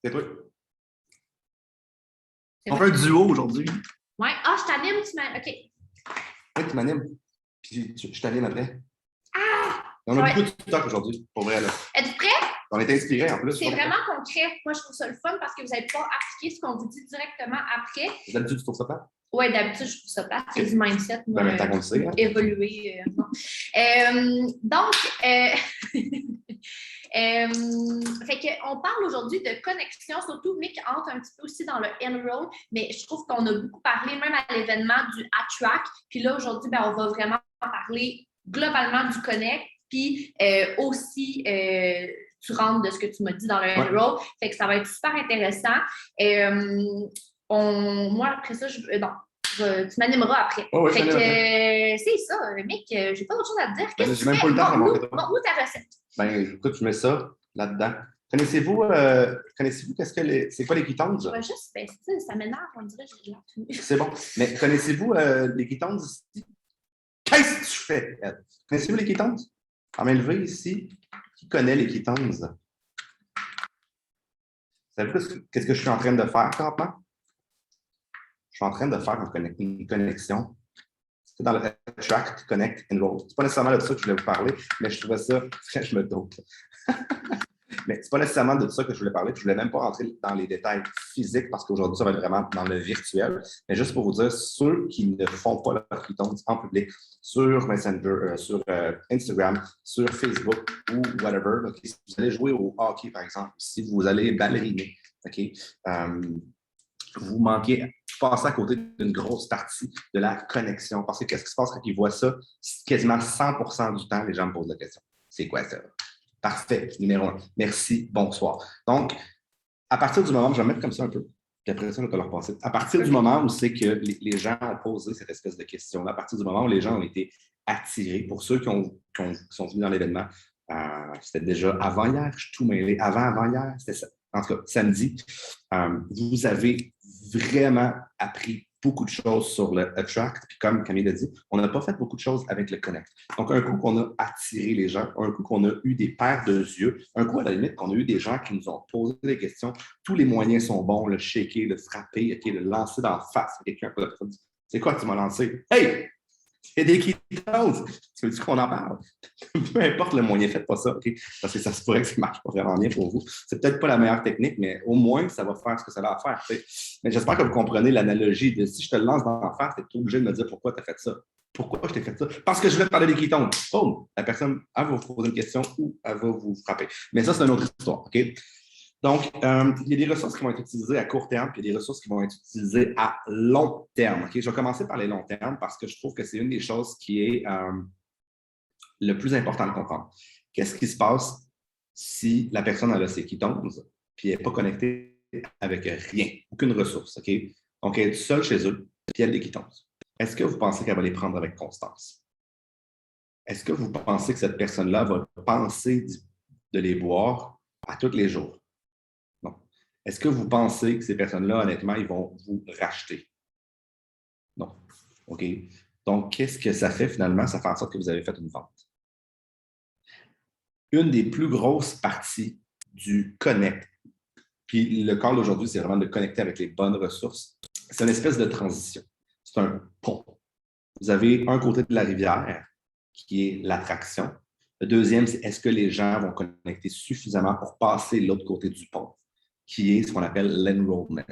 C'est toi. C'est On vrai. fait un duo aujourd'hui. Ouais. Ah, je t'anime, tu m'as. OK. Ouais, tu m'animes. Puis je t'anime après. Ah! On Ça a va beaucoup de stock aujourd'hui, pour vrai. Là. Êtes-vous prêts? On est inspirés en plus. C'est vraiment concret. Moi, je trouve ça le fun parce que vous allez pouvoir appliquer ce qu'on vous dit directement après. D'habitude, tu trouves ça pas? Oui, d'habitude, je trouve ça plate. C'est du mindset, moi, Ben, tant qu'on le sait. Hein? évoluer. Non. Donc, fait qu'on parle aujourd'hui de connexion, surtout, mais qui entre un petit peu aussi dans le Enroll. Mais je trouve qu'on a beaucoup parlé, même à l'événement du Attract. Puis là, aujourd'hui, ben, on va vraiment parler globalement du Connect. Puis aussi, tu rentres de ce que tu m'as dit dans le Enroll. Fait que ça va être super intéressant. Moi, après ça, non. Tu m'animeras après. Oh, oui, fait que c'est ça, mec, j'ai pas d'autre chose à te dire. Ben, j'ai même pas le temps de montre-nous ta recette. Ben, écoute, je mets ça là-dedans. Connaissez-vous c'est quoi les Ketones? Je vais juste, ben, ça m'énerve, on dirait que j'ai l'air tout nu. C'est bon. Mais connaissez-vous les Ketones ici? Qu'est-ce que tu fais, Ed? Connaissez-vous les Ketones? En main levée ici, qui connaît les Ketones? Savez-vous qu'est-ce que je suis en train de faire, maintenant? Je suis en train de faire une connexion. C'est dans le Attract, Connect, Enroll. C'est pas nécessairement de ça que je voulais vous parler, mais je trouvais ça, je me doute. Mais c'est pas nécessairement de ça que je voulais parler. Je voulais même pas rentrer dans les détails physiques parce qu'aujourd'hui, ça va être vraiment dans le virtuel. Mais juste pour vous dire, ceux qui ne font pas leur Ketones en public, sur Messenger, sur Instagram, sur Facebook ou whatever, okay, si vous allez jouer au hockey, par exemple, si vous allez balleriner, OK, vous passez à côté d'une grosse partie de la connexion. Parce que qu'est-ce qui se passe quand ils voient ça? Quasiment 100% du temps, les gens me posent la question. C'est quoi ça? Parfait, numéro 1. Merci, bonsoir. Donc, à partir du moment, je vais mettre comme ça un peu, puis après ça, je vais leur passer. À partir du moment où c'est que les gens ont posé cette espèce de question-là, à partir du moment où les gens ont été attirés, pour ceux qui sont venus dans l'événement, c'était déjà avant-hier, je suis tout mêlé, avant-hier, c'était ça. En tout cas, samedi, vous avez vraiment appris beaucoup de choses sur le Attract. Puis comme Camille l'a dit, on n'a pas fait beaucoup de choses avec le Connect. Donc, un coup qu'on a attiré les gens, un coup qu'on a eu des paires de yeux, un coup, à la limite, qu'on a eu des gens qui nous ont posé des questions, tous les moyens sont bons, le shaker, le frapper, okay, le lancer d'en face à quelqu'un. C'est quoi que tu m'as lancé? Hey! C'est des Ketones! Tu veux dire qu'on en parle? Peu importe le moyen, faites pas ça, OK? Parce que ça se pourrait que ça ne marche pas vraiment bien pour vous. C'est peut-être pas la meilleure technique, mais au moins, ça va faire ce que ça va faire. T'sais. Mais j'espère que vous comprenez l'analogie de si je te le lance d'en face, tu es obligé de me dire pourquoi tu as fait ça. Pourquoi je t'ai fait ça? Parce que je voulais te parler des Ketones. Boum! La personne, elle va vous poser une question ou elle va vous frapper. Mais ça, c'est une autre histoire, OK? Donc, il y a des ressources qui vont être utilisées à court terme, puis il y a des ressources qui vont être utilisées à long terme. Okay? Je vais commencer par les longs termes parce que je trouve que c'est une des choses qui est le plus important de comprendre. Qu'est-ce qui se passe si la personne a ses Ketones, puis elle n'est pas connectée avec rien, aucune ressource, OK? Donc, elle est seule chez eux, puis elle a des Ketones. Est-ce que vous pensez qu'elle va les prendre avec constance? Est-ce que vous pensez que cette personne-là va penser de les boire à tous les jours? Non. Est-ce que vous pensez que ces personnes-là, honnêtement, ils vont vous racheter? Non. OK? Donc, qu'est-ce que ça fait finalement? Ça fait en sorte que vous avez fait une vente. Une des plus grosses parties du Connect, puis le call d'aujourd'hui, c'est vraiment de connecter avec les bonnes ressources. C'est une espèce de transition. C'est un pont. Vous avez un côté de la rivière qui est l'attraction. Le deuxième, c'est est-ce que les gens vont connecter suffisamment pour passer l'autre côté du pont, qui est ce qu'on appelle l'enrollment.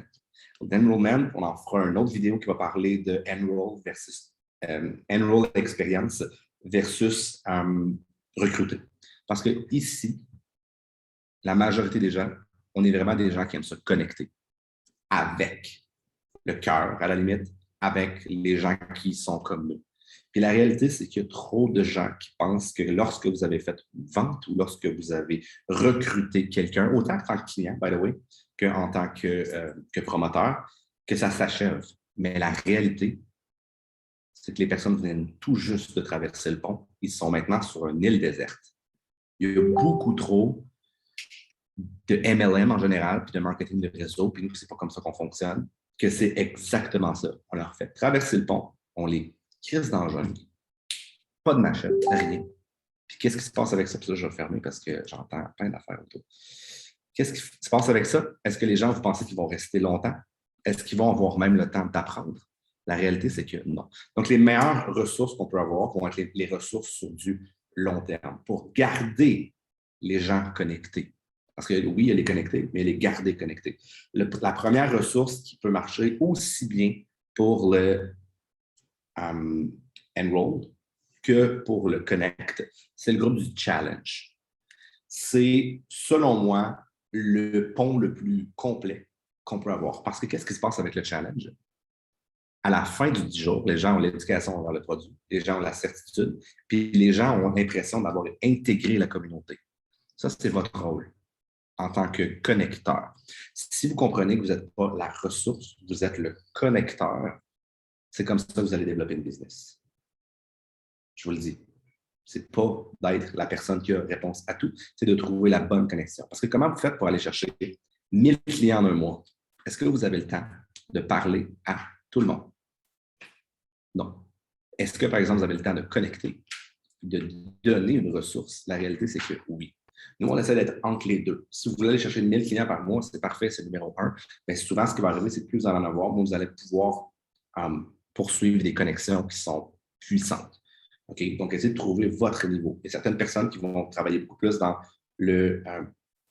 L'enrollment, on en fera une autre vidéo qui va parler de enroll versus enroll experience versus recruter. Parce que ici, la majorité des gens, on est vraiment des gens qui aiment se connecter avec le cœur, à la limite, avec les gens qui sont comme nous. Puis la réalité, c'est qu'il y a trop de gens qui pensent que lorsque vous avez fait une vente ou lorsque vous avez recruté quelqu'un, autant en tant que client, by the way, qu'en tant que promoteur, que ça s'achève. Mais la réalité, c'est que les personnes viennent tout juste de traverser le pont. Ils sont maintenant sur une île déserte. Il y a beaucoup trop de MLM en général, puis de marketing de réseau, puis nous, c'est pas comme ça qu'on fonctionne, que c'est exactement ça. On leur fait traverser le pont, on les crisse dans le jungle, pas de machette, rien. Puis qu'est-ce qui se passe avec ça? Puis là, je vais fermer parce que j'entends plein d'affaires autour. Qu'est-ce qui se passe avec ça? Est-ce que les gens, vous pensez qu'ils vont rester longtemps? Est-ce qu'ils vont avoir même le temps d'apprendre? La réalité, c'est que non. Donc, les meilleures ressources qu'on peut avoir vont être les ressources sur du long terme pour garder les gens connectés. Parce que oui, il y a les connectés, mais les garder connectés. La première ressource qui peut marcher aussi bien pour le Enroll que pour le Connect, c'est le groupe du Challenge. C'est, selon moi, le pont le plus complet qu'on peut avoir. Parce que qu'est-ce qui se passe avec le Challenge? À la fin du 10 jours, les gens ont l'éducation vers le produit, les gens ont la certitude, puis les gens ont l'impression d'avoir intégré la communauté. Ça, c'est votre rôle en tant que connecteur. Si vous comprenez que vous n'êtes pas la ressource, vous êtes le connecteur, c'est comme ça que vous allez développer une business. Je vous le dis. C'est pas d'être la personne qui a réponse à tout, c'est de trouver la bonne connexion. Parce que comment vous faites pour aller chercher 1000 clients en un mois? Est-ce que vous avez le temps de parler à tout le monde? Non. Est-ce que, par exemple, vous avez le temps de connecter, de donner une ressource? La réalité, c'est que oui. Nous, on essaie d'être entre les deux. Si vous voulez aller chercher 1000 clients par mois, c'est parfait, c'est le numéro un. Mais souvent, ce qui va arriver, c'est que plus vous allez en avoir, moins vous allez pouvoir poursuivre des connexions qui sont puissantes. Okay? Donc, essayez de trouver votre niveau. Il y a certaines personnes qui vont travailler beaucoup plus dans le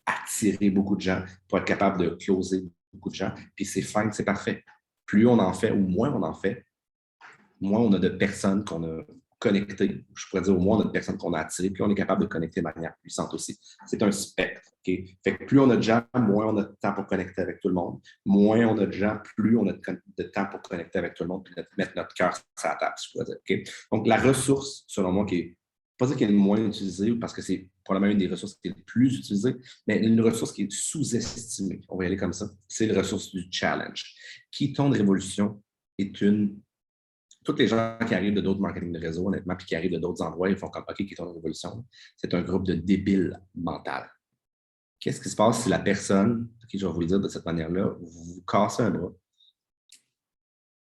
attirer beaucoup de gens pour être capable de closer beaucoup de gens. Puis c'est fine, c'est parfait. Plus on en fait ou moins on en fait, moins on a de personnes qu'on a connectées. Je pourrais dire au moins on a de personnes qu'on a attirées, puis on est capable de connecter de manière puissante aussi. C'est un spectre. Okay? Fait que plus on a de gens, moins on a de temps pour connecter avec tout le monde. Moins on a de gens, plus on a de temps pour connecter avec tout le monde, puis mettre notre cœur sur la table, je pourrais dire. Okay? Donc, la ressource, selon moi, qui est pas dire qu'elle est moins utilisée, parce que c'est probablement une des ressources qui est le plus utilisée, mais une ressource qui est sous-estimée, on va y aller comme ça, c'est la ressource du challenge. Keystone Révolution est une tous les gens qui arrivent de d'autres marketing de réseau, honnêtement, puis qui arrivent de d'autres endroits, ils font comme OK, Keystone Révolution, c'est un groupe de débiles mentaux. Qu'est-ce qui se passe si la personne, OK, je vais vous le dire de cette manière-là, vous cassez un bras,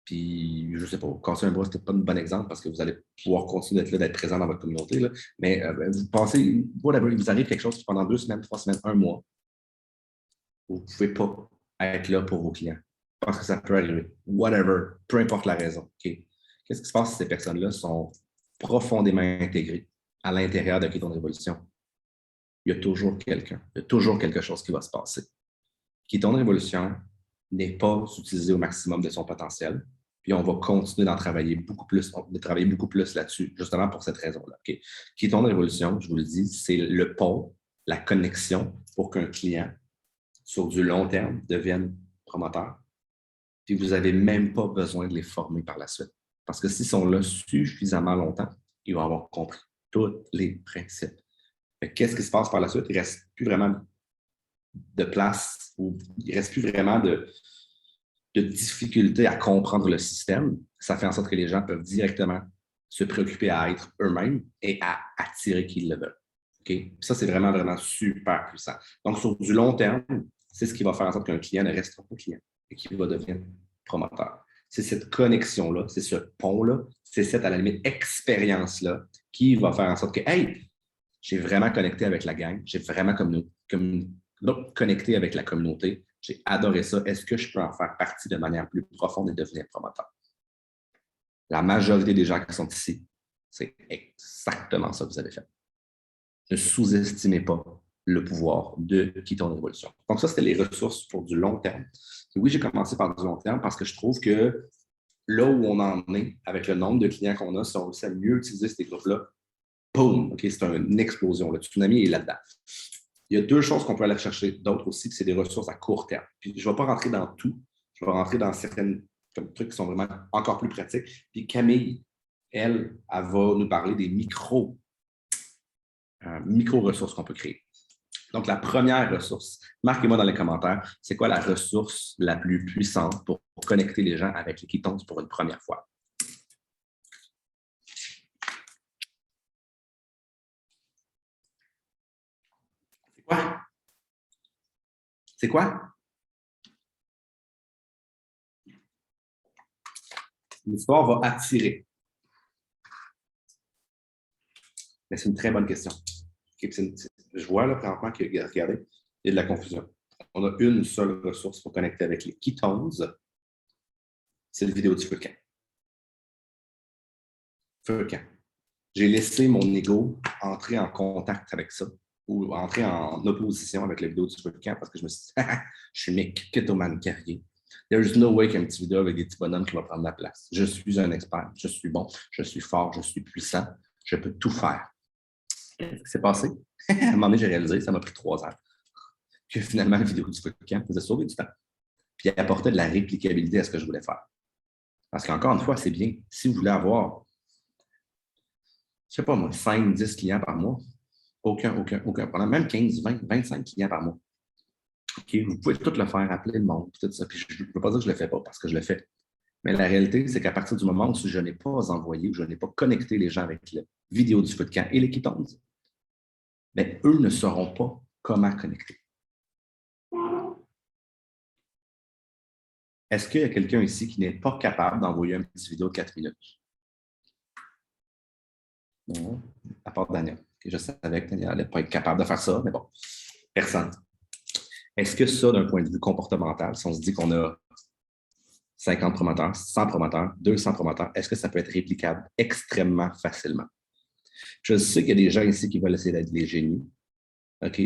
puis je ne sais pas, casser un bras, ce n'est pas un bon exemple parce que vous allez pouvoir continuer d'être là, d'être présent dans votre communauté, là, mais vous pensez, whatever, il vous arrive quelque chose pendant 2 semaines, 3 semaines, un mois, vous ne pouvez pas être là pour vos clients parce que ça peut arriver, whatever, peu importe la raison. OK? Qu'est-ce qui se passe si ces personnes-là sont profondément intégrées à l'intérieur de Keystone Révolution? Il y a toujours quelqu'un, il y a toujours quelque chose qui va se passer. Keystone Révolution n'est pas utilisé au maximum de son potentiel, puis on va continuer d'en travailler beaucoup plus, là-dessus, justement pour cette raison-là. Okay? Keystone Révolution, je vous le dis, c'est le pont, la connexion pour qu'un client, sur du long terme, devienne promoteur, puis vous n'avez même pas besoin de les former par la suite. Parce que s'ils sont là suffisamment longtemps, ils vont avoir compris tous les principes. Qu'est-ce qui se passe par la suite? Il ne reste plus vraiment de place ou il ne reste plus vraiment de difficulté à comprendre le système. Ça fait en sorte que les gens peuvent directement se préoccuper à être eux-mêmes et à attirer qui ils le veulent. Okay? Ça, c'est vraiment, vraiment super puissant. Donc, sur du long terme, c'est ce qui va faire en sorte qu'un client ne restera pas client et qu'il va devenir promoteur. C'est cette connexion-là, c'est ce pont-là, c'est cette, à la limite, expérience-là qui va faire en sorte que, hey, j'ai vraiment connecté avec la gang, j'ai vraiment connecté avec la communauté, j'ai adoré ça. Est-ce que je peux en faire partie de manière plus profonde et devenir promoteur? La majorité des gens qui sont ici, c'est exactement ça que vous avez fait. Ne sous-estimez pas le pouvoir de Keystone Révolution. Donc ça, c'était les ressources pour du long terme. Et oui, j'ai commencé par du long terme parce que je trouve que là où on en est, avec le nombre de clients qu'on a, si on sait mieux utiliser ces groupes-là, boum, OK, c'est une explosion. Le tsunami est là-dedans. Il y a 2 choses qu'on peut aller chercher, d'autres aussi, c'est des ressources à court terme. Puis je ne vais pas rentrer dans tout, je vais rentrer dans certains trucs qui sont vraiment encore plus pratiques. Puis Camille, elle va nous parler des micro-ressources qu'on peut créer. Donc, la première ressource, marquez-moi dans les commentaires, c'est quoi la ressource la plus puissante pour connecter les gens avec les Ketones pour une première fois? C'est quoi? C'est quoi? L'histoire va attirer. Mais c'est une très bonne question. Okay, je vois là, présentement que, regardez, Il y a de la confusion. On a une seule ressource pour connecter avec les ketones, c'est le vidéo du feu de camp. Feu de camp. J'ai laissé mon ego entrer en contact avec ça ou entrer en opposition avec la vidéo du feu de camp parce que je me suis dit, je suis Mick, ketoman carrier. There's no way qu'un petit vidéo avec des petits bonhommes qui va prendre la place. Je suis un expert, je suis bon, je suis fort, je suis puissant, je peux tout faire. Qu'est-ce qui s'est passé? À un moment donné, j'ai réalisé, ça m'a pris 3 heures, que finalement, la vidéo du feu de camp faisait sauver du temps. Puis elle apportait de la réplicabilité à ce que je voulais faire. Parce qu'encore une fois, c'est bien. Si vous voulez avoir, je ne sais pas moi, 5, 10 clients par mois, aucun problème. Même 15, 20, 25 clients par mois. OK, vous pouvez tout le faire, appeler le monde, tout ça. Puis je ne veux pas dire que je ne le fais pas parce que je le fais. Mais la réalité, c'est qu'à partir du moment où je n'ai pas envoyé, où je n'ai pas connecté les gens avec la vidéo du feu de camp et les ketones, bien, eux ne sauront pas comment connecter. Est-ce qu'il y a quelqu'un ici qui n'est pas capable d'envoyer une petite vidéo de 4 minutes? Non, à part Daniel. Je savais que Daniel n'allait pas être capable de faire ça, mais bon, personne. Est-ce que ça, d'un point de vue comportemental, si on se dit qu'on a 50 promoteurs, 100 promoteurs, 200 promoteurs, est-ce que ça peut être réplicable extrêmement facilement? Je sais qu'il y a des gens ici qui veulent essayer d'être des génies. OK?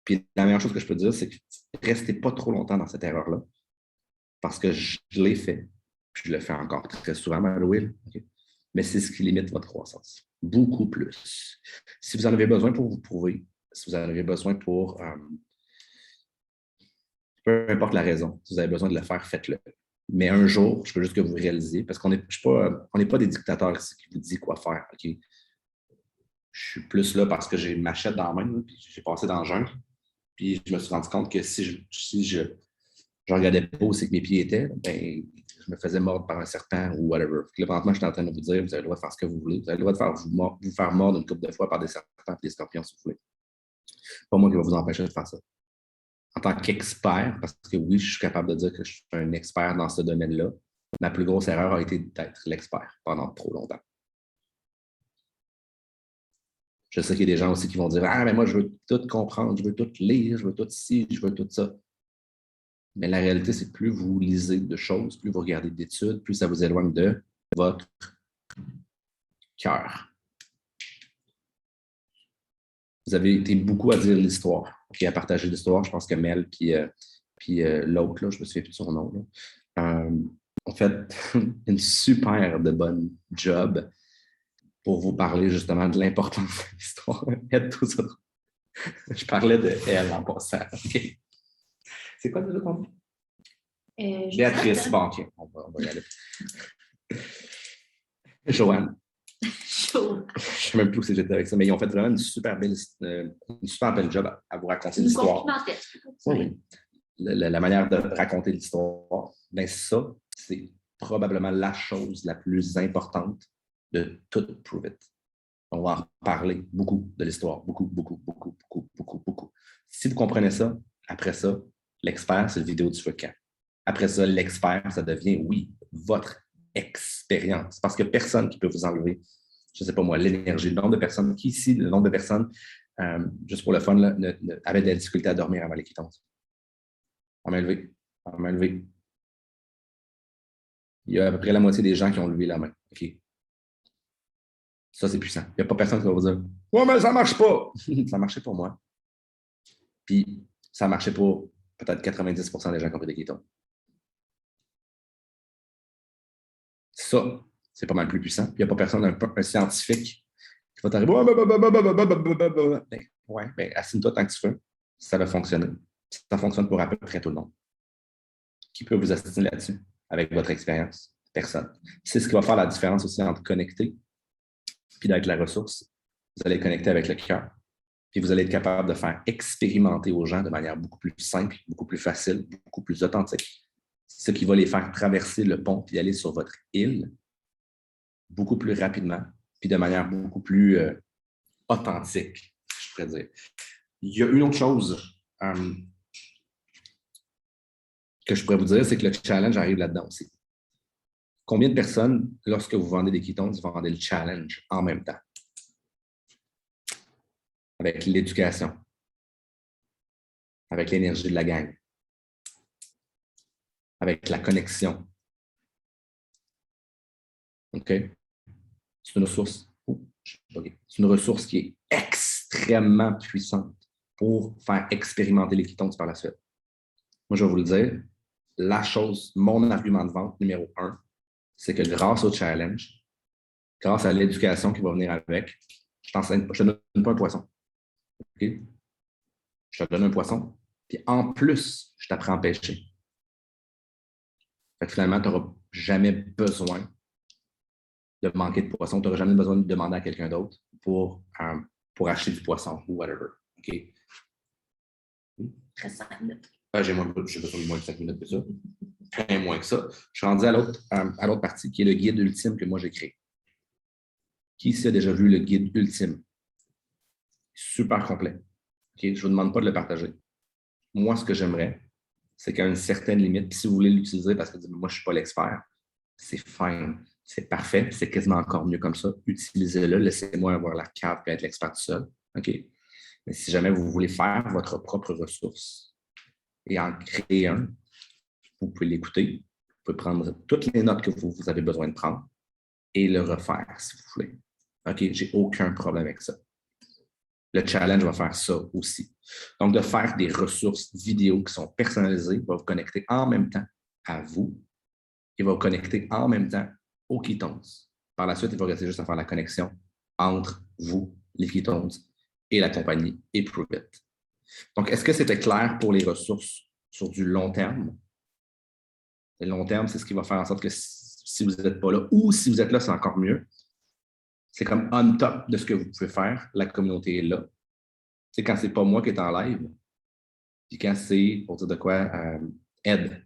Puis la meilleure chose que je peux dire, c'est que restez pas trop longtemps dans cette erreur-là. Parce que je l'ai fait. Puis je le fais encore très souvent, Will. Okay? Mais c'est ce qui limite votre croissance. Beaucoup plus. Si vous en avez besoin pour vous prouver, si vous en avez besoin pour peu importe la raison, si vous avez besoin de le faire, faites-le. Mais un jour, je veux juste que vous réalisiez, parce qu'on n'est pas des dictateurs ici qui vous disent quoi faire. Okay? Je suis plus là parce que j'ai une machette dans la main, puis j'ai passé dans le jungle. Puis je me suis rendu compte que si je regardais pas où c'est que mes pieds étaient, ben, je me faisais mordre par un serpent ou whatever. Puis là, présentement, je suis en train de vous dire, vous avez le droit de faire ce que vous voulez. Vous avez le droit de vous faire mordre une couple de fois par des serpents et des scorpions, si vous voulez. Pas moi qui va vous empêcher de faire ça. En tant qu'expert, parce que oui, je suis capable de dire que je suis un expert dans ce domaine-là, ma plus grosse erreur a été d'être l'expert pendant trop longtemps. Je sais qu'il y a des gens aussi qui vont dire « Ah, mais moi, je veux tout comprendre, je veux tout lire, je veux tout ci, je veux tout ça. » Mais la réalité, c'est que plus vous lisez de choses, plus vous regardez d'études, plus ça vous éloigne de votre cœur. Vous avez été beaucoup à dire l'histoire, et à partager l'histoire. Je pense que Mel puis l'autre, là, je me souviens plus de son nom, ont fait une super de bonne job pour vous parler justement de l'importance de l'histoire. Tout ça. Je parlais de elle en passant. Okay. C'est quoi déjà ton nom? Béatrice, bon, OK, on va y aller. Joanne. Je ne sais même plus où j'étais avec ça, mais ils ont fait vraiment une super belle job à vous raconter l'histoire. Oui. La manière de raconter l'histoire, bien ça, c'est probablement la chose la plus importante de tout Prove It. On va en parler beaucoup de l'histoire, beaucoup. Si vous comprenez ça, après ça, l'expert, c'est le vidéo du feu de camp. Après ça, l'expert, ça devient, oui, votre expérience. Parce que personne qui peut vous enlever, je ne sais pas moi, l'énergie, le nombre de personnes, qui ici, le nombre de personnes, juste pour le fun, là, avaient de la difficulté à dormir avant les quittances. En main levée. Il y a à peu près la moitié des gens qui ont levé la main. OK. Ça, c'est puissant. Il n'y a pas personne qui va vous dire « Ouais, mais ça ne marche pas! » Ça marchait pour moi. Puis, ça marchait pour peut-être 90% des gens qui ont fait des kétones. Ça, c'est pas mal plus puissant. Puis, il n'y a pas personne, un scientifique, qui va t'arriver « Ouais, assigne-toi tant que tu veux. » Ça va fonctionner. Ça fonctionne pour à peu près tout le monde. Qui peut vous assister là-dessus avec votre expérience? Personne. C'est ce qui va faire la différence aussi entre connecter puis d'être la ressource. Vous allez connecter avec le cœur. Puis vous allez être capable de faire expérimenter aux gens de manière beaucoup plus simple, beaucoup plus facile, beaucoup plus authentique. Ce qui va les faire traverser le pont puis aller sur votre île beaucoup plus rapidement, puis de manière beaucoup plus authentique, je pourrais dire. Il y a une autre chose que je pourrais vous dire, c'est que le challenge arrive là-dedans aussi. Combien de personnes, lorsque vous vendez des ketones, vous vendez le challenge en même temps? Avec l'éducation. avec l'énergie de la gang, avec la connexion. OK? C'est une ressource. C'est une ressource qui est extrêmement puissante pour faire expérimenter les Ketones par la suite. Moi, je vais vous le dire, mon argument de vente numéro 1, c'est que grâce au challenge, grâce à l'éducation qui va venir avec, je te donne pas un poisson. Okay? Je te donne un poisson, puis en plus, je t'apprends à pêcher. Fait que finalement, tu n'auras jamais besoin de manquer de poisson. Tu n'auras jamais besoin de demander à quelqu'un d'autre pour acheter du poisson ou whatever. OK? Très 5 minutes. J'ai besoin de moins de 5 minutes de ça. Très moins que ça. Je suis rendu à l'autre partie qui est le guide ultime que moi j'ai créé. Qui ici a déjà vu le guide ultime? Super complet. Okay? Je ne vous demande pas de le partager. Moi, ce que j'aimerais, c'est qu'à une certaine limite, puis si vous voulez l'utiliser parce que moi, je ne suis pas l'expert, c'est fine, c'est parfait, c'est quasiment encore mieux comme ça. Utilisez-le, laissez-moi avoir la carte et être l'expert tout seul. OK? Mais si jamais vous voulez faire votre propre ressource et en créer un, vous pouvez l'écouter, vous pouvez prendre toutes les notes que vous avez besoin de prendre et le refaire si vous voulez. OK? J'ai aucun problème avec ça. Le challenge va faire ça aussi. Donc, de faire des ressources vidéo qui sont personnalisées va vous connecter en même temps à vous et va vous connecter en même temps aux Ketones. Par la suite, il va rester juste à faire la connexion entre vous, les Ketones, et la compagnie Prove It. Donc, est-ce que c'était clair pour les ressources sur du long terme? Le long terme, c'est ce qui va faire en sorte que si vous n'êtes pas là ou si vous êtes là, c'est encore mieux. C'est comme on top de ce que vous pouvez faire. La communauté est là. C'est quand c'est pas moi qui est en live, puis quand c'est, pour dire de quoi, Ed,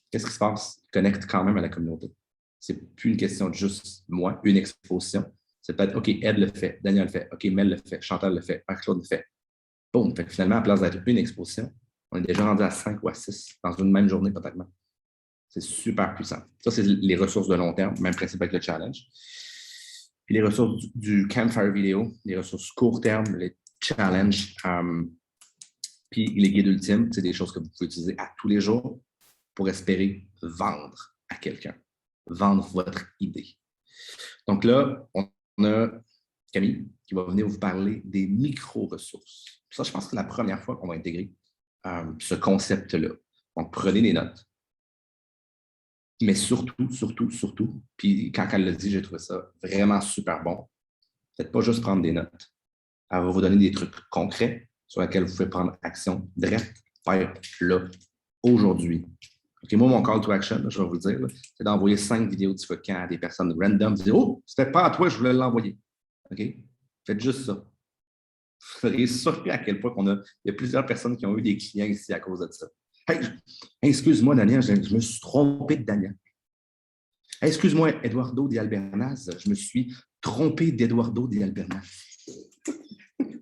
qu'est-ce qui se passe? Il connecte quand même à la communauté. C'est plus une question de juste moi, une exposition. C'est peut-être, OK, Ed le fait, Daniel le fait, OK, Mel le fait, Chantal le fait, Marc-Claude le fait. Boum! Fait que finalement, à place d'être une exposition, on est déjà rendu à 5 ou à 6 dans une même journée, peut-être. C'est super puissant. Ça, c'est les ressources de long terme, même principe avec le challenge. Puis les ressources du Campfire vidéo, les ressources court terme, les challenges, puis les guides ultimes, c'est des choses que vous pouvez utiliser à tous les jours pour espérer vendre à quelqu'un, vendre votre idée. Donc là, on a Camille qui va venir vous parler des micro-ressources. Ça, je pense que c'est la première fois qu'on va intégrer ce concept-là. Donc, prenez des notes. Mais surtout, puis quand elle l'a dit, j'ai trouvé ça vraiment super bon. Faites pas juste prendre des notes. Elle va vous donner des trucs concrets sur lesquels vous pouvez prendre action direct, faire là, aujourd'hui. OK, moi, mon call to action, là, je vais vous le dire, c'est d'envoyer 5 vidéos de Tifocam à des personnes random. Dire, oh, c'était pas à toi, je voulais l'envoyer. OK? Faites juste ça. Vous serez surpris à quel point il y a plusieurs personnes qui ont eu des clients ici à cause de ça. Hey, excuse-moi, Daniel, je me suis trompé de Daniel. Hey, excuse-moi, Eduardo Di Albernaz, je me suis trompé d'Eduardo Di Albernaz.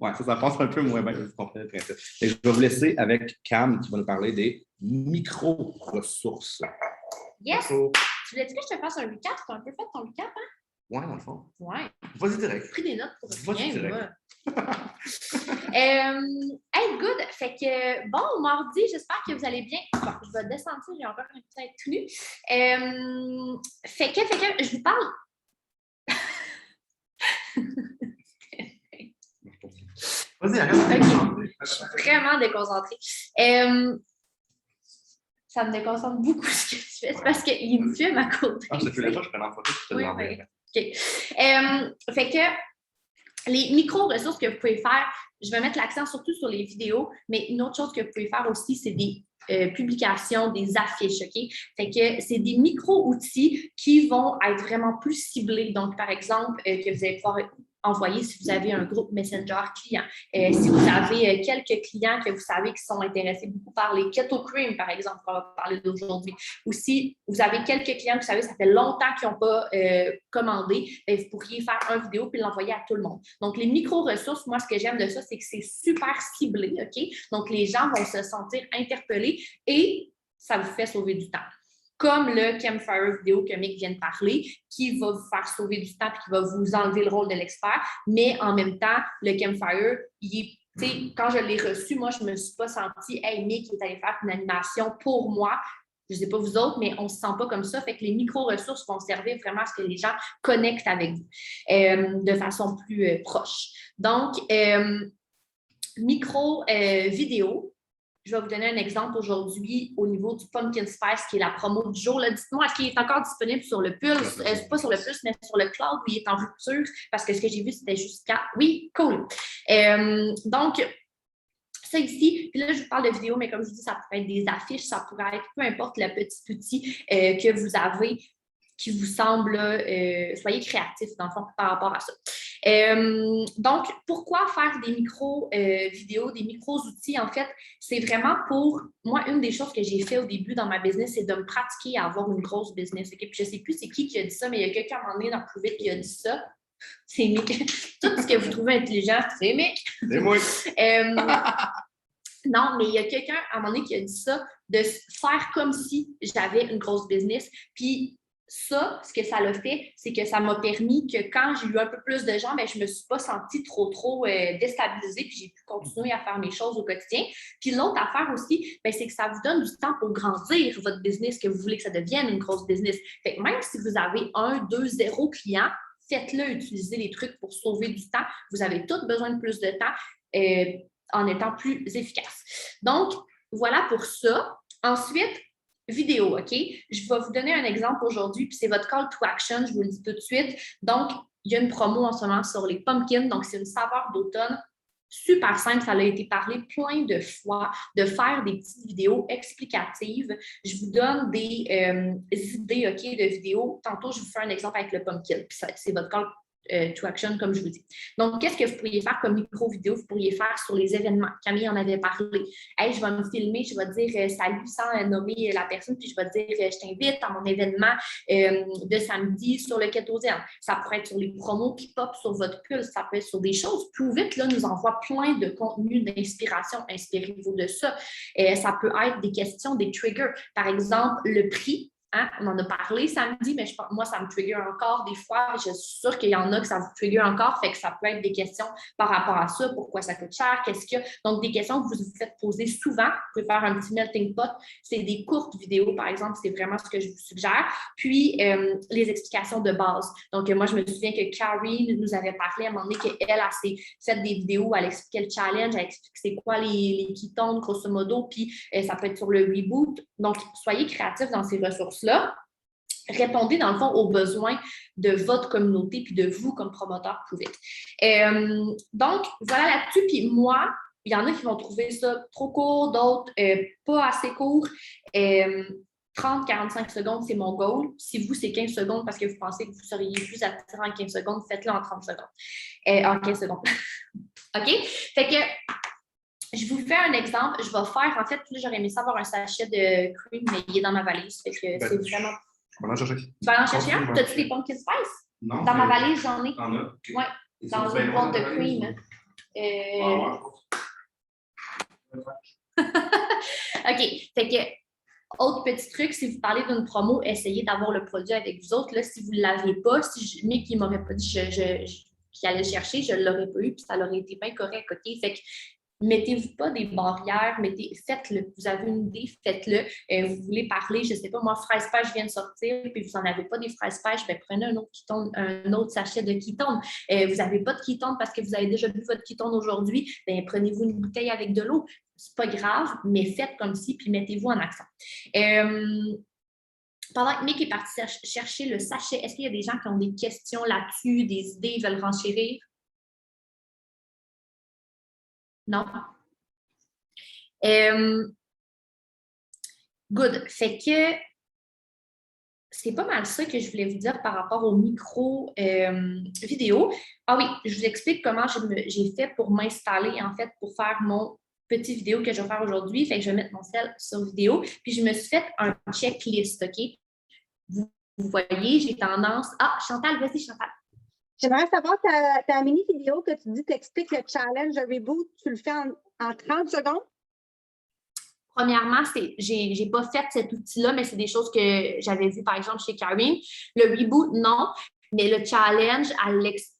Ouais, ça passe un peu moins bien, vous comprenez le principe. Et je vais vous laisser avec Cam qui va nous parler des micro-ressources. Yes! Tu voulais-tu que je te fasse un recap? Tu as un peu fait ton recap, hein? Ouais, dans le fond. Ouais. Vas-y direct. J'ai pris des notes pour Vas-y rien, direct. moi. Hey, good! Fait que, bon, mardi, j'espère que vous allez bien. Bon, je vais descendre ça, j'ai encore un petit être tout nu. Fait que, je vous parle. Vas-y, arrête. Okay. Je suis vraiment déconcentrée. Ça me déconcentre beaucoup ce que tu fais. C'est parce qu'il me fume à côté. Ah, c'est plus la fois, je prends en photo, je te demande. Oui. OK. Fait que les micro-ressources que vous pouvez faire, je vais mettre l'accent surtout sur les vidéos, mais une autre chose que vous pouvez faire aussi, c'est des publications, des affiches, OK? Fait que c'est des micro-outils qui vont être vraiment plus ciblés. Donc, par exemple, que vous allez pouvoir envoyer si vous avez un groupe Messenger client. Si vous avez quelques clients que vous savez qui sont intéressés beaucoup par les Keto Cream, par exemple, qu'on va parler d'aujourd'hui. Ou si vous avez quelques clients que vous savez, ça fait longtemps qu'ils n'ont pas commandé, bien, vous pourriez faire une vidéo puis l'envoyer à tout le monde. Donc, les micro-ressources, moi, ce que j'aime de ça, c'est que c'est super ciblé, OK? Donc, les gens vont se sentir interpellés et ça vous fait sauver du temps. Comme le Campfire vidéo que Mick vient de parler, qui va vous faire sauver du temps et qui va vous enlever le rôle de l'expert, mais en même temps, le Campfire, il est Tu sais, quand je l'ai reçu, moi, je ne me suis pas sentie, hey, Mick est allé faire une animation pour moi. Je ne sais pas vous autres, mais on ne se sent pas comme ça. Fait que les micro-ressources vont servir vraiment à ce que les gens connectent avec vous de façon plus proche. Donc, micro-vidéo. Je vais vous donner un exemple aujourd'hui au niveau du Pumpkin Spice, qui est la promo du jour. Là, dites-moi, est-ce qu'il est encore disponible sur le Pulse? Pas sur le Pulse, mais sur le Cloud, où il est en rupture? Parce que ce que j'ai vu, c'était jusqu'à... Oui, cool. Donc, ça ici, puis là, je vous parle de vidéo, mais comme je vous dis, ça pourrait être des affiches, ça pourrait être peu importe le petit outil que vous avez qui vous semble, soyez créatif dans le fond par rapport à ça. Donc, pourquoi faire des micro-vidéos, des micro-outils? En fait, c'est vraiment pour moi, une des choses que j'ai fait au début dans ma business, c'est de me pratiquer à avoir une grosse business. Okay? Puis je ne sais plus c'est qui a dit ça, mais il y a quelqu'un à un moment donné dans le privé qui a dit ça. C'est Mick. Tout ce que vous trouvez intelligent, c'est Mick. C'est moi. Non, mais il y a quelqu'un à un moment donné qui a dit ça, de faire comme si j'avais une grosse business. Puis ça, ce que ça l'a fait, c'est que ça m'a permis que quand j'ai eu un peu plus de gens, bien, je ne me suis pas sentie trop déstabilisée, puis j'ai pu continuer à faire mes choses au quotidien. Puis l'autre affaire aussi, bien, c'est que ça vous donne du temps pour grandir votre business, que vous voulez que ça devienne une grosse business. Fait que même si vous avez 1, 2, 0 clients, faites-le, utilisez les trucs pour sauver du temps. Vous avez tous besoin de plus de temps en étant plus efficace. Donc, voilà pour ça. Ensuite, vidéo, OK? Je vais vous donner un exemple aujourd'hui, puis c'est votre call to action, je vous le dis tout de suite. Donc, il y a une promo en ce moment sur les pumpkins, donc c'est une saveur d'automne. Super simple, ça a été parlé plein de fois, de faire des petites vidéos explicatives. Je vous donne des idées, OK, de vidéos. Tantôt, je vous fais un exemple avec le pumpkin, puis c'est votre call to action, comme je vous dis. Donc, qu'est-ce que vous pourriez faire comme micro-vidéo? Vous pourriez faire sur les événements. Camille en avait parlé. Hey, je vais me filmer, je vais dire salut sans nommer la personne, puis je vais dire je t'invite à mon événement de samedi sur le Keto Zen. Ça pourrait être sur les promos qui pop sur votre pulse, ça peut être sur des choses. Plus vite, là, nous envoie plein de contenus d'inspiration. Inspirez-vous de ça. Ça peut être des questions, des triggers. Par exemple, le prix. Hein? On en a parlé samedi, mais moi, ça me trigger encore des fois. Je suis sûre qu'il y en a que ça vous trigger encore, fait que ça peut être des questions par rapport à ça, pourquoi ça coûte cher, qu'est-ce qu'il y a. Donc, des questions que vous vous faites poser souvent. Vous pouvez faire un petit melting pot. C'est des courtes vidéos, par exemple, c'est vraiment ce que je vous suggère. Puis, les explications de base. Donc, moi, je me souviens que Carrie nous avait parlé à un moment donné qu'elle a fait des vidéos, elle expliquait le challenge, elle explique c'est quoi les ketones, grosso modo, puis ça peut être sur le reboot. Donc, soyez créatifs dans ces ressources-là. Répondez, dans le fond, aux besoins de votre communauté puis de vous comme promoteur plus vite. Donc, voilà là-dessus. Puis moi, il y en a qui vont trouver ça trop court, d'autres pas assez court. 30-45 secondes, c'est mon goal. Si vous, c'est 15 secondes parce que vous pensez que vous seriez plus attirant en 15 secondes, faites-le en 30 secondes. En 15 secondes. OK? Fait que je vous fais un exemple. Je vais faire, en fait, là, j'aurais aimé savoir un sachet de cream, mais il est dans ma valise. Fait que c'est vraiment... Je vais en chercher. Tu vas en chercher un? T'as-tu des pumpkin spice? Non. Dans ma valise, j'en ai. T'en as? Okay. Oui, dans une boîte de cream. OK. Fait que, autre petit truc, si vous parlez d'une promo, essayez d'avoir le produit avec vous autres. Là, si vous ne l'avez pas, si Mick ne m'aurait pas dit qu'il allait le chercher, je ne l'aurais pas eu, puis ça aurait été bien correct. OK? Fait que, mettez-vous pas des barrières, faites-le. Vous avez une idée, faites-le. Vous voulez parler, je ne sais pas, moi, fraise pêche vient de sortir, puis vous n'en avez pas des fraises pêche, bien, prenez un autre sachet de ketone. Vous n'avez pas de ketone parce que vous avez déjà bu votre ketone aujourd'hui, bien, prenez-vous une bouteille avec de l'eau. C'est pas grave, mais faites comme ci, puis mettez-vous en accent. Pendant que Mick est parti chercher le sachet, est-ce qu'il y a des gens qui ont des questions là-dessus, des idées, ils veulent renchérir? Non. Good. Fait que c'est pas mal ça que je voulais vous dire par rapport au micro vidéo. Ah oui, je vous explique comment j'ai fait pour m'installer, en fait, pour faire mon petit vidéo que je vais faire aujourd'hui. Fait que je vais mettre mon sel sur vidéo. Puis je me suis fait un checklist, OK? Vous voyez, j'ai tendance... Ah, Chantal, vas-y, Chantal. J'aimerais savoir ta mini vidéo que tu dis, t'expliques le challenge, le reboot, tu le fais en 30 secondes? Premièrement, j'ai pas fait cet outil-là, mais c'est des choses que j'avais vues, par exemple, chez Carrie. Le reboot, non. Mais le challenge,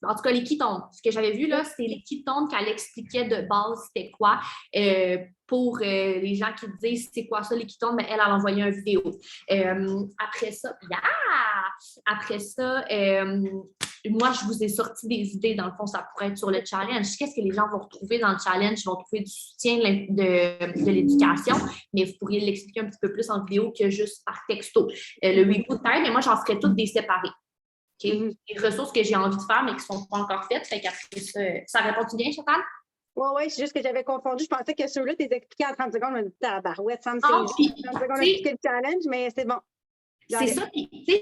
en tout cas, les ketones, ce que j'avais vu, là, c'est les ketones qu'elle expliquait de base, c'était quoi. Pour les gens qui disent c'est quoi ça, les ketones, mais elle a envoyé une vidéo. Après ça, moi, je vous ai sorti des idées. Dans le fond, ça pourrait être sur le challenge. Qu'est-ce que les gens vont retrouver dans le challenge? Ils vont trouver du soutien de l'éducation, mais vous pourriez l'expliquer un petit peu plus en vidéo que juste par texto. Le reboot time, mais moi, j'en ferais toutes des séparés. Okay? Les ressources que j'ai envie de faire, mais qui ne sont pas encore faites. Fait qu'après ça répond-tu bien, Chantal? Oui, c'est juste que j'avais confondu. Je pensais que ceux-là, tu les expliquais en 30 secondes. Je me disais, tabarouette, ça me Ah, fait 30 secondes à expliquer le challenge, mais c'est bon. C'est ça,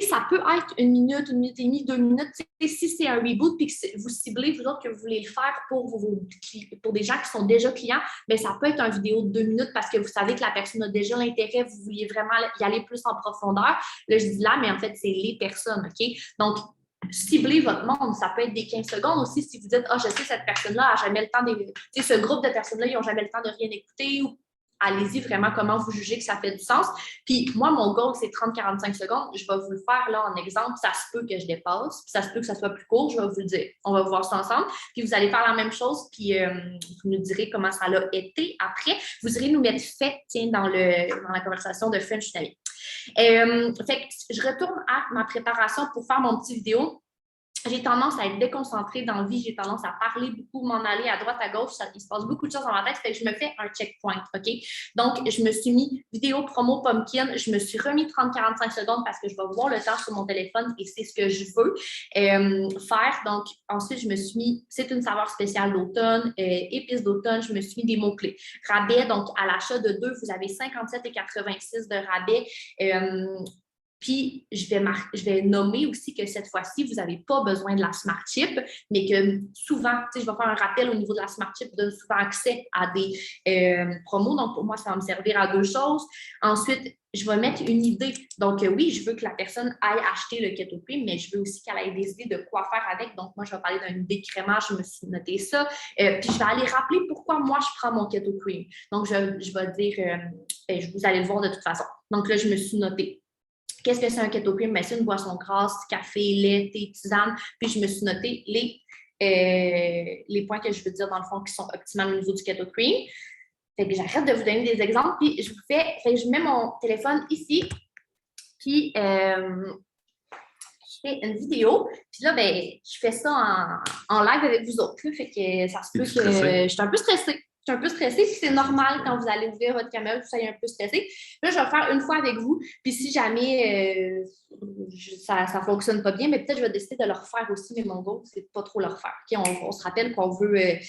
ça peut être 1 minute, 1 minute et demie, 2 minutes. Si c'est un reboot puis que vous ciblez, vous autres, que vous voulez le faire pour des gens qui sont déjà clients, bien, ça peut être une vidéo de 2 minutes parce que vous savez que la personne a déjà l'intérêt, vous vouliez vraiment y aller plus en profondeur. Là, je dis là, mais en fait, c'est les personnes, OK? Donc, ciblez votre monde. Ça peut être des 15 secondes aussi si vous dites, je sais, cette personne-là n'a jamais le temps ce groupe de personnes-là, ils n'ont jamais le temps de rien écouter ou allez-y vraiment comment vous jugez que ça fait du sens. Puis moi, mon goal, c'est 30-45 secondes. Je vais vous le faire là en exemple. Ça se peut que je dépasse, puis ça se peut que ça soit plus court. Je vais vous le dire. On va voir ça ensemble. Puis vous allez faire la même chose, puis vous nous direz comment ça a été après. Vous irez nous mettre fait, dans la conversation de French Navy. Fait que je retourne à ma préparation pour faire mon petit vidéo. J'ai tendance à être déconcentrée dans la vie, j'ai tendance à parler beaucoup, m'en aller à droite, à gauche, il se passe beaucoup de choses dans ma tête, fait que je me fais un checkpoint, OK? Donc, je me suis mis vidéo promo pumpkin, je me suis remis 30-45 secondes parce que je vais voir le temps sur mon téléphone et c'est ce que je veux faire. Donc, ensuite, je me suis mis, c'est une saveur spéciale d'automne, épices d'automne, je me suis mis des mots-clés. Rabais, donc à l'achat de 2, vous avez 57,86 de rabais. Puis, je vais nommer aussi que cette fois-ci, vous n'avez pas besoin de la Smart Chip, mais que souvent, je vais faire un rappel au niveau de la Smart Chip, donne souvent accès à des promos. Donc, pour moi, ça va me servir à 2 choses. Ensuite, je vais mettre une idée. Donc, oui, je veux que la personne aille acheter le Keto Cream, mais je veux aussi qu'elle ait des idées de quoi faire avec. Donc, moi, je vais parler d'une idée de crémage, je me suis noté ça. Puis, je vais aller rappeler pourquoi moi, je prends mon Keto Cream. Donc, je vais dire, vous allez le voir de toute façon. Donc, là, je me suis noté. Qu'est-ce que c'est un Keto Cream? C'est une boisson grasse, café, lait, thé, tisane. Puis, je me suis noté les points que je veux dire, dans le fond, qui sont optimales au niveau du Keto Cream. Fait que j'arrête de vous donner des exemples. Puis, je mets mon téléphone ici. Puis, je fais une vidéo. Puis là, je fais ça en live avec vous autres. Là. Fait que ça se peut que je suis un peu stressée. Je suis un peu stressée, puis c'est normal quand vous allez ouvrir votre caméra, que vous soyez un peu stressé. Là, je vais le faire une fois avec vous, puis si jamais ça ne fonctionne pas bien, mais peut-être je vais décider de le refaire aussi, mais mon goal, c'est de pas trop le refaire. Okay? On se rappelle qu'on veut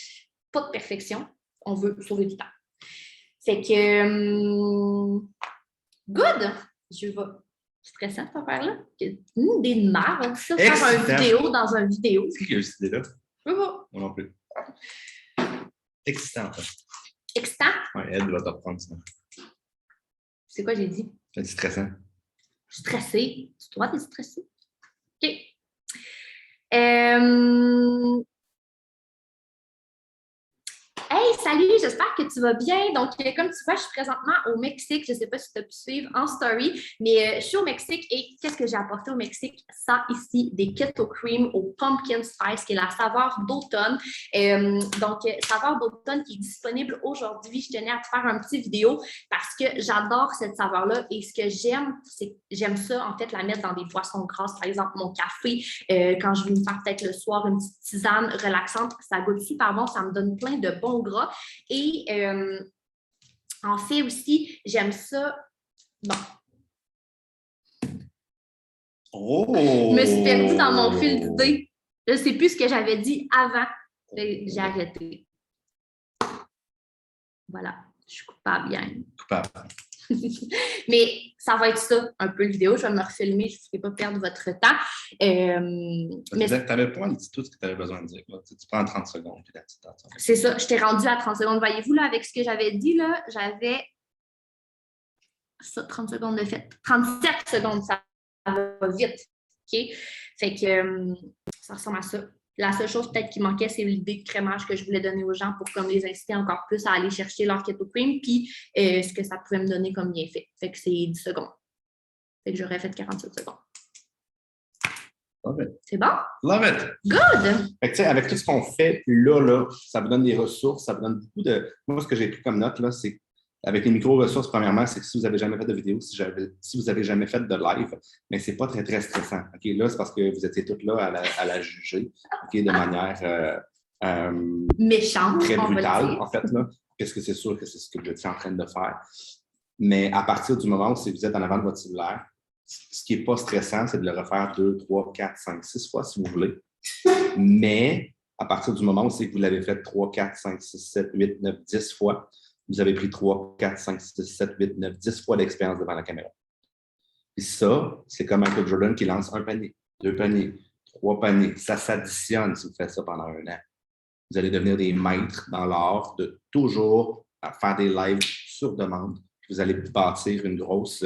pas de perfection, on veut sauver du temps. Fait que, good! Je vais... Stressant cette affaire-là? Une idée de marre, ça, faire une vidéo dans une vidéo. C'est qui a eu cette idée-là? Je vois. Moi non plus. Excitant. Excitant? Oui, elle doit t'apprendre ça. C'est quoi j'ai dit? Elle dit stressant. Stressé. Tu dois être stressé. OK. Hey, salut, j'espère que tu vas bien. Donc, comme tu vois, je suis présentement au Mexique. Je ne sais pas si tu as pu suivre en story, mais je suis au Mexique et qu'est-ce que j'ai apporté au Mexique? Ça ici, des Keto Cream au Pumpkin Spice, qui est la saveur d'automne. Donc, saveur d'automne qui est disponible aujourd'hui. Je tenais à te faire un petit vidéo parce que j'adore cette saveur-là et ce que j'aime, c'est que j'aime ça, en fait, la mettre dans des boissons grasses. Par exemple, mon café, quand je vais me faire peut-être le soir une petite tisane relaxante, ça goûte super bon, ça me donne plein de bons gras. Et en fait aussi, j'aime ça. Bon. Oh! Je me suis perdue dans mon fil d'idée. Je ne sais plus ce que j'avais dit avant. J'ai arrêté. Voilà. Je suis coupable bien. Coupable. Mais ça va être ça, un peu le vidéo. Je vais me refilmer, je ne ferai pas perdre votre temps. Mais tu n'avais pas dit tout ce que tu avais besoin de dire. Là. Tu prends 30 secondes. Puis c'est ça, je t'ai rendu à 30 secondes. Voyez-vous, là, avec ce que j'avais dit, là, j'avais ça, 30 secondes de fait. 37 secondes, ça va vite. OK? Fait que ça ressemble à ça. La seule chose peut-être qui manquait, c'est l'idée de crémage que je voulais donner aux gens pour comme les inciter encore plus à aller chercher leur Keto Cream, puis ce que ça pouvait me donner comme bienfait. Fait que c'est 10 secondes. Fait que j'aurais fait 47 secondes. Love it. C'est bon? Love it. Good! Fait que, tu sais, avec tout ce qu'on fait là, ça vous donne des ressources, ça vous donne beaucoup de. Moi, ce que j'ai pris comme note, là, c'est avec les micro-ressources, premièrement, c'est que si vous n'avez jamais fait de vidéo, si vous n'avez jamais fait de live, mais ce n'est pas très, très stressant. OK, là, c'est parce que vous étiez toutes là à la juger, OK, de manière méchante, très on va le brutale, dire. en fait, là. Parce que c'est sûr que c'est ce que je suis en train de faire. Mais à partir du moment où vous êtes en avant de votre cellulaire, ce qui n'est pas stressant, c'est de le refaire 2, 3, 4, 5, 6 fois si vous voulez. Mais à partir du moment où c'est que vous l'avez fait 3, 4, 5, 6, 7, 8, 9, 10 fois, vous avez pris 3, 4, 5, 6, 7, 8, 9, 10 fois d'expérience devant la caméra. Et ça, c'est comme Michael Jordan qui lance un panier, 2 paniers, 3 paniers. Ça s'additionne si vous faites ça pendant 1 an. Vous allez devenir des maîtres dans l'art de toujours faire des lives sur demande. Vous allez bâtir une grosse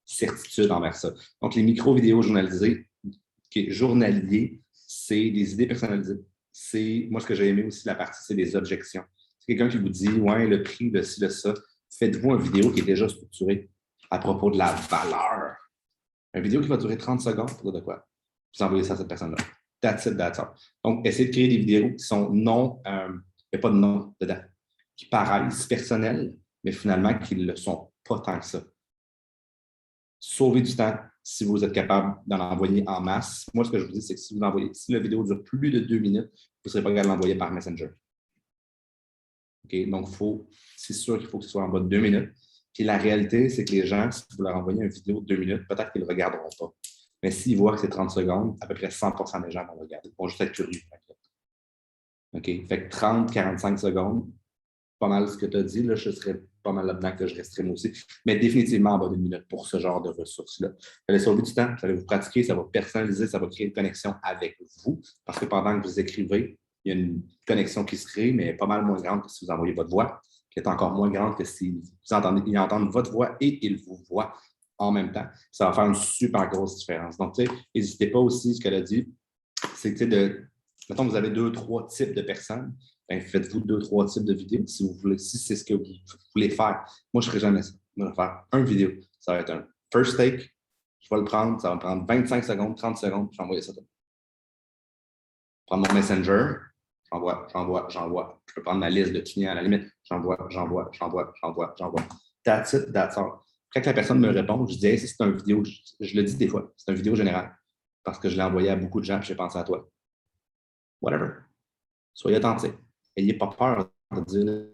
certitude envers ça. Donc, les micro-vidéos journalisées, journaliers, c'est des idées personnalisées. Moi, ce que j'ai aimé aussi, la partie, c'est des objections. C'est quelqu'un qui vous dit, ouais, le prix, le ci, le ça. Faites-vous une vidéo qui est déjà structurée à propos de la valeur. Une vidéo qui va durer 30 secondes, pour de quoi? Vous envoyez ça à cette personne-là. That's it, that's all. Donc, essayez de créer des vidéos qui sont non, il n'y a pas de nom dedans, qui paraissent personnelles, mais finalement qui ne le sont pas tant que ça. Sauvez du temps si vous êtes capable d'en envoyer en masse. Moi, ce que je vous dis, c'est que si la vidéo dure plus de 2 minutes, vous ne serez pas capable de l'envoyer par Messenger. Okay? Donc, c'est sûr qu'il faut que ce soit en bas de 2 minutes. Puis la réalité, c'est que les gens, si vous leur envoyez une vidéo de 2 minutes, peut-être qu'ils ne le regarderont pas. Mais s'ils voient que c'est 30 secondes, à peu près 100% des gens vont le regarder. Ils vont juste être curieux. OK? Fait que 30, 45 secondes, pas mal ce que tu as dit. Là, je serais pas mal là-dedans que je resterais moi aussi. Mais définitivement en bas d'une minute pour ce genre de ressources-là. Vous allez sauver du temps, vous allez vous pratiquer, ça va personnaliser, ça va créer une connexion avec vous. Parce que pendant que vous écrivez, il y a une connexion qui se crée, mais pas mal moins grande que si vous envoyez votre voix, qui est encore moins grande que si ils entendent votre voix et ils vous voient en même temps. Ça va faire une super grosse différence. Donc, tu sais, n'hésitez pas aussi, ce qu'elle a dit, c'est que mettons, vous avez 2, 3 types de personnes. Ben, faites-vous 2, 3 types de vidéos si vous voulez, si c'est ce que vous voulez faire. Moi, je ne ferai jamais ça. Je vais faire une vidéo. Ça va être un first take. Je vais le prendre. Ça va me prendre 25 secondes, 30 secondes. Je vais envoyer ça. Prendre mon Messenger. J'envoie. Je peux prendre ma liste de clients à la limite. J'envoie. That's it, that's all. Quand la personne me répond, je dis, hey, si c'est une vidéo, je le dis des fois, c'est une vidéo générale. Parce que je l'ai envoyé à beaucoup de gens et j'ai pensé à toi. Whatever. Soyez authentique. N'ayez pas peur de dire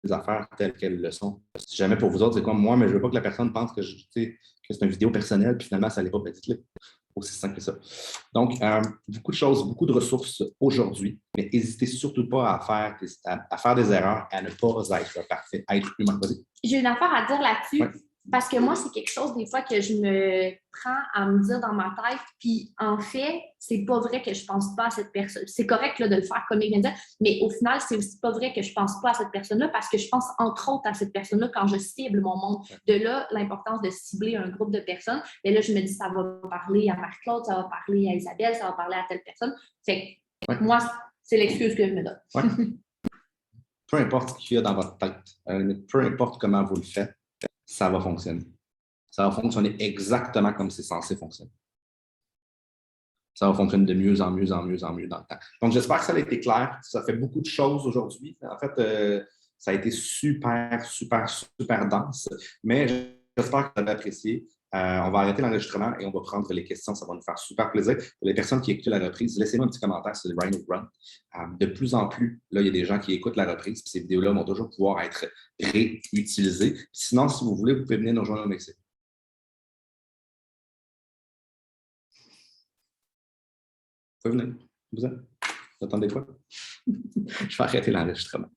les affaires telles qu'elles le sont. Si jamais pour vous autres, c'est comme moi, mais je ne veux pas que la personne pense que c'est une vidéo personnelle, puis finalement, ça n'est pas petit. Aussi simple que ça. Donc, beaucoup de choses, beaucoup de ressources aujourd'hui, mais n'hésitez surtout pas à faire des erreurs, à ne pas être parfait, à être humain. J'ai une affaire à dire là-dessus. Ouais. Parce que moi, c'est quelque chose des fois que je me prends à me dire dans ma tête, puis en fait, c'est pas vrai que je pense pas à cette personne. C'est correct là, de le faire comme il vient de dire, mais au final, c'est aussi pas vrai que je pense pas à cette personne-là parce que je pense entre autres à cette personne-là quand je cible mon monde. De là, l'importance de cibler un groupe de personnes. Et là, je me dis, ça va parler à Marc-Claude, ça va parler à Isabelle, ça va parler à telle personne. Fait que moi, c'est l'excuse que je me donne. Ouais. Peu importe ce qu'il y a dans votre tête, peu importe comment vous le faites, ça va fonctionner. Ça va fonctionner exactement comme c'est censé fonctionner. Ça va fonctionner de mieux en mieux dans le temps. Donc, j'espère que ça a été clair. Ça fait beaucoup de choses aujourd'hui. En fait, ça a été super, super, super dense. Mais j'espère que vous avez apprécié. On va arrêter l'enregistrement et on va prendre les questions. Ça va nous faire super plaisir. Pour les personnes qui écoutent la reprise, laissez-moi un petit commentaire sur le Rhino Run. De plus en plus, là, il y a des gens qui écoutent la reprise. Puis ces vidéos-là vont toujours pouvoir être réutilisées. Sinon, si vous voulez, vous pouvez venir nous rejoindre au Mexique. Vous pouvez venir. Vous attendez quoi? Je vais arrêter l'enregistrement.